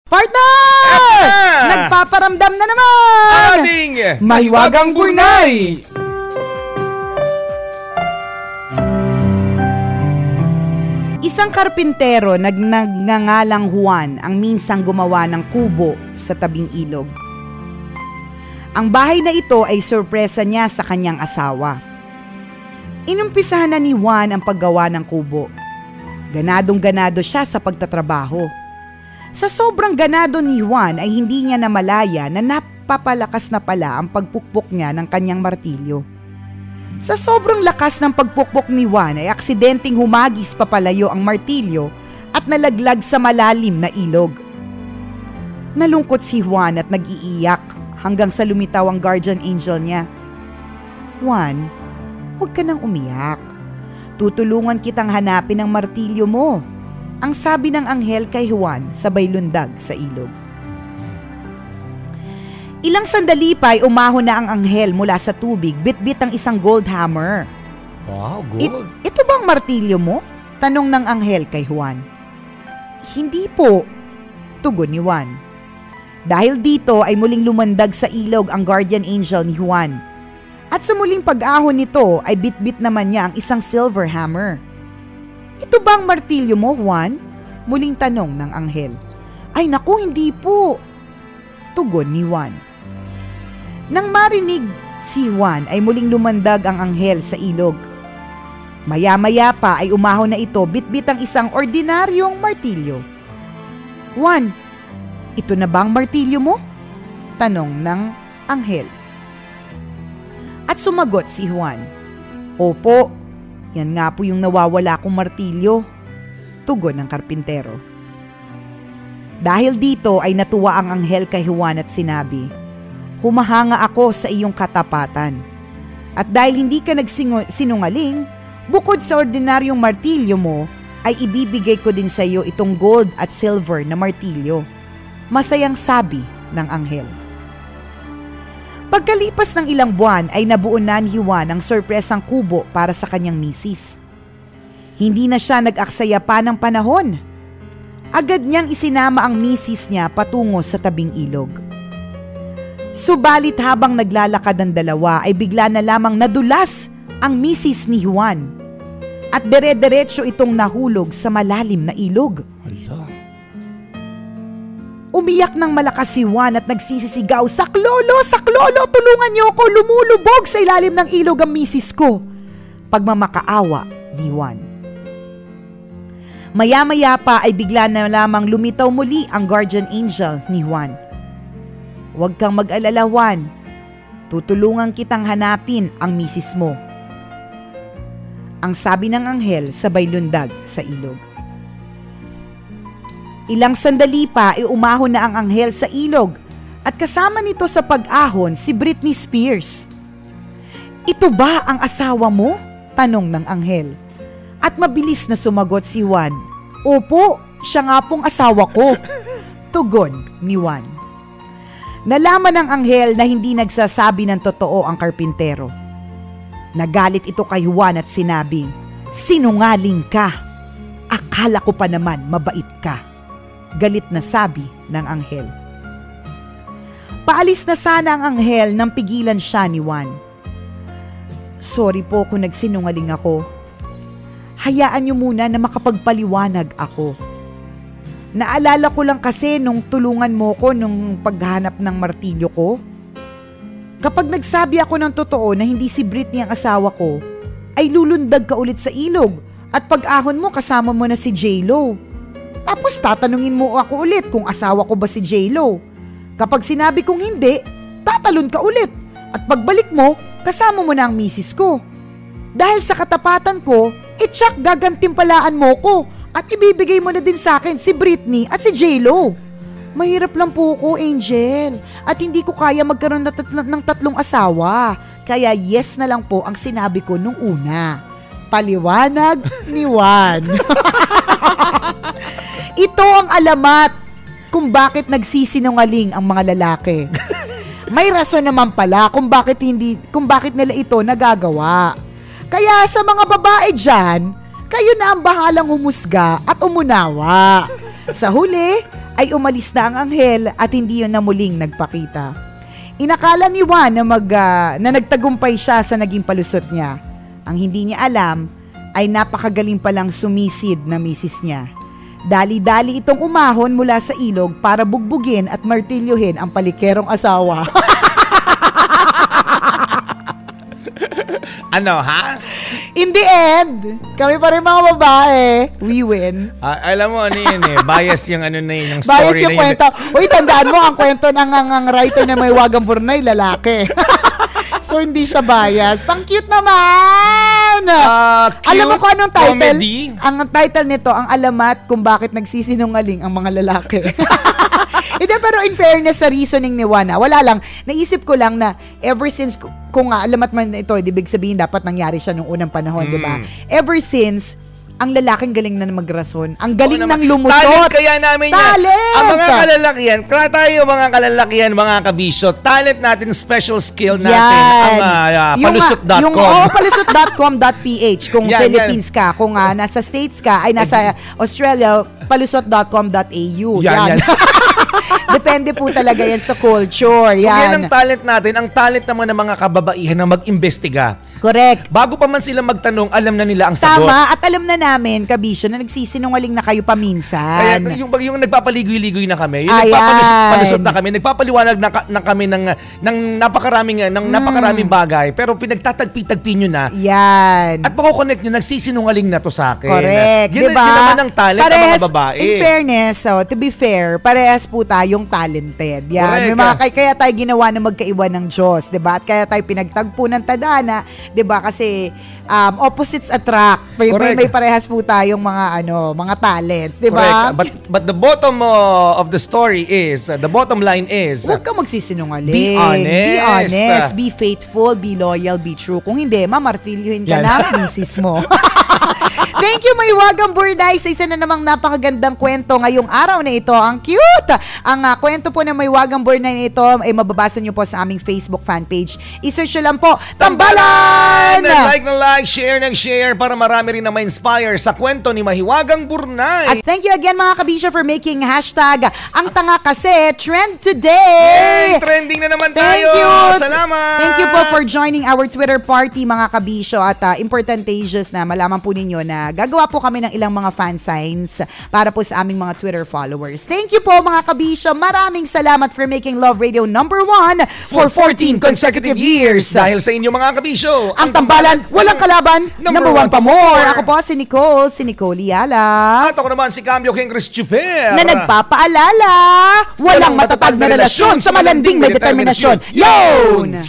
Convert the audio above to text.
Partner! Nagpaparamdam na naman! Ating Mahiwagang Gurnay! Isang karpintero nagngangalang Juan ang minsang gumawa ng kubo sa tabing ilog. Ang bahay na ito ay sorpresa niya sa kanyang asawa. Inumpisahan na ni Juan ang paggawa ng kubo. Ganadong-ganado siya sa pagtatrabaho. Sa sobrang ganado ni Juan ay hindi niya namalaya na napapalakas na pala ang pagpukpok niya ng kanyang martilyo. Sa sobrang lakas ng pagpukpok ni Juan ay aksidenteng humagis papalayo ang martilyo at nalaglag sa malalim na ilog. Nalungkot si Juan at nag-iiyak hanggang sa lumitaw ang guardian angel niya. Juan, huwag ka nang umiyak. Tutulungan kitang hanapin ang martilyo mo. Ang sabi ng anghel kay Juan sabay lundag sa ilog. Ilang sandali pa ay umahon na ang anghel mula sa tubig, bitbit ang isang gold hammer. Wow, gold. Ito ba ang martilyo mo? Tanong ng anghel kay Juan. Hindi po, tugon ni Juan. Dahil dito ay muling lumandag sa ilog ang guardian angel ni Juan. At sa muling pag-ahon nito ay bitbit naman niya ang isang silver hammer. Ito ba ang martilyo mo, Juan? Muling tanong ng anghel. Ay naku, hindi po. Tugon ni Juan. Nang marinig si Juan ay muling lumandag ang anghel sa ilog. Maya-maya pa ay umahon na ito bitbit ang isang ordinaryong martilyo. Juan, ito na ba ang martilyo mo? Tanong ng anghel. At sumagot si Juan. Opo. Yan nga po yung nawawala kong martilyo, tugon ng karpintero. Dahil dito ay natuwa ang anghel kay Juan at sinabi, humahanga ako sa iyong katapatan. At dahil hindi ka nagsinungaling, bukod sa ordinaryong martilyo mo, ay ibibigay ko din sa iyo itong gold at silver na martilyo. Masayang sabi ng anghel. Pagkalipas ng ilang buwan ay nabuo na ni Juan ang sorpresang kubo para sa kanyang misis. Hindi na siya nag-aksaya pa ng panahon. Agad niyang isinama ang misis niya patungo sa tabing ilog. Subalit habang naglalakad ang dalawa ay bigla na lamang nadulas ang misis ni Juan at dire-diretso itong nahulog sa malalim na ilog. Umiyak ng malakas si Juan at nagsisisigaw, Saklolo! Saklolo! Tulungan niyo ako! Lumulubog sa ilalim ng ilog ang misis ko! Pagmamakaawa ni Juan. Maya-maya pa ay bigla na lamang lumitaw muli ang guardian angel ni Juan. Huwag kang mag-alala, Juan. Tutulungan kitang hanapin ang misis mo. Ang sabi ng anghel sabay lundag sa ilog. Ilang sandali pa ay umahon na ang anghel sa ilog at kasama nito sa pag-ahon si Britney Spears. Ito ba ang asawa mo? Tanong ng anghel. At mabilis na sumagot si Juan. Opo, siya nga pong asawa ko. Tugon ni Juan. Nalaman ng anghel na hindi nagsasabi ng totoo ang karpintero. Nagalit ito kay Juan at sinabing, sinungaling ka. Akala ko pa naman mabait ka. Galit na sabi ng anghel. Paalis na sana ang anghel nang pigilan siya ni Juan. Sorry po kung nagsinungaling ako. Hayaan niyo muna na makapagpaliwanag ako. Naalala ko lang kasi nung tulungan mo ko nung paghanap ng martilyo ko. Kapag nagsabi ako ng totoo na hindi si Britney ang asawa ko, ay lulundag ka ulit sa ilog at pag-ahon mo kasama mo na si J-Lo. Tapos tatanungin mo ako ulit kung asawa ko ba si J-Lo. Kapag sinabi kong hindi, tatalon ka ulit. At pagbalik mo, kasama mo na ang misis ko. Dahil sa katapatan ko, itsak gagantimpalaan mo ko at ibibigay mo na din sa akin si Britney at si J-Lo. Mahirap lang po ko, Angel. At hindi ko kaya magkaroon ng tatlong asawa. Kaya yes na lang po ang sinabi ko nung una. Paliwanag ni Juan. Ito ang alamat kung bakit nagsisinungaling ang mga lalaki. May rason naman pala kung bakit nila ito nagagawa. Kaya sa mga babae dyan, kayo na ang bahalang humusga at umunawa. Sa huli, ay umalis na ang anghel at hindi yun na muling nagpakita. Inakala ni Juan na nagtagumpay siya sa naging palusot niya. Ang hindi niya alam ay napakagaling palang sumisid na misis niya. Dali-dali itong umahon mula sa ilog para bugbugin at martilyohin ang palikerong asawa. Ano, ha? In the end, kami pa rin mga babae, we win. Alam mo, ano yun eh, bias yung ano na yun, yung story bias yung na kwento. Uy, tandaan mo, ang kwento ng writer na may wagang burnay, lalaki. So, hindi siya bias. Ang cute naman! Cute, alam mo kung anong title? comedy? Ang title nito, ang alamat kung bakit nagsisinungaling ang mga lalaki. Hindi, pero in fairness sa reasoning ni Juan, wala lang. Naisip ko lang na ever since, kung alamat man ito, ibig sabihin dapat nangyari siya nung unang panahon, di ba? Ever since, ang lalaking galing na magrason. Ang galing ng lumusot. Talent kaya namin yan. Talent! Ang mga kalalakihan, kaya tayo mga kalalakihan, mga kabisyo, talent natin, special skill natin, ang palusot.com. Palusot.com.ph kung Philippines ka, kung nasa States ka, ay nasa Australia, palusot.com.au. Yan. Depende po talaga yan sa culture. Yan. Kung yan ang talent natin, ang talent naman ng mga kababaihan na mag-imbestiga. Correct. Bago pa man sila magtanong, alam na nila ang sagot. Tama, at alam na namin, kabisyo, na nagsisinungaling na kayo paminsan. Kaya yung nagpapaligoy-ligoy na kami, yung nagpapalusot na kami, nagpapaliwanag na kami ng napakaraming bagay, pero pinagtatagpi-tagpi nyo na. Yan. At mako-connect nyo, nagsisinungaling na to sa akin. Correct. Yun, diba? Yun naman ang talent ng mga babae. In fairness, to be fair, parehas po tayong talented. Yan. Correct. May kaya tayo ginawa na magkaiba ng Diyos, diba? At kaya tayo pinagtagpo ng tadhana, diba? Kasi opposites attract. May parehas po tayong mga talents, diba? But the bottom of the story is, the bottom line is, huwag ka magsisinungaling. Be honest. Be honest. Be faithful. Be loyal. Be true. Kung hindi, mamartilyuhin ka na misis mo. Thank you, Maywagang Burnay, sa isa na namang napakagandang kwento ngayong araw na ito. Ang cute! Ang kwento po ng Maywagang Burnay na ito ay mababasa nyo po sa aming Facebook fan page. I-search nyo lang po, Tambalan! Like, share para marami rin na ma-inspire sa kwento ni Mahiwagang Burnay. At thank you again mga kabisyo for making hashtag ang tanga kasi trend today. Yay! Trending na naman thank tayo. You. Salamat! Thank you po for joining our Twitter party mga kabisyo at importantageous na malaman po ninyo na gagawa po kami ng ilang mga fan signs para po sa aming mga Twitter followers. Thank you po mga kabisyo. Maraming salamat for making Love Radio #1 for 14 consecutive years. Dahil sa inyo mga kabisyo, ang tambalan, walang kalaban, #1 pa more. Ako po si Nicole Yala. At ako naman si Cambio King Christopher. Na nagpapaalala, walang matatag na relasyon sa malanding may determinasyon. Yun!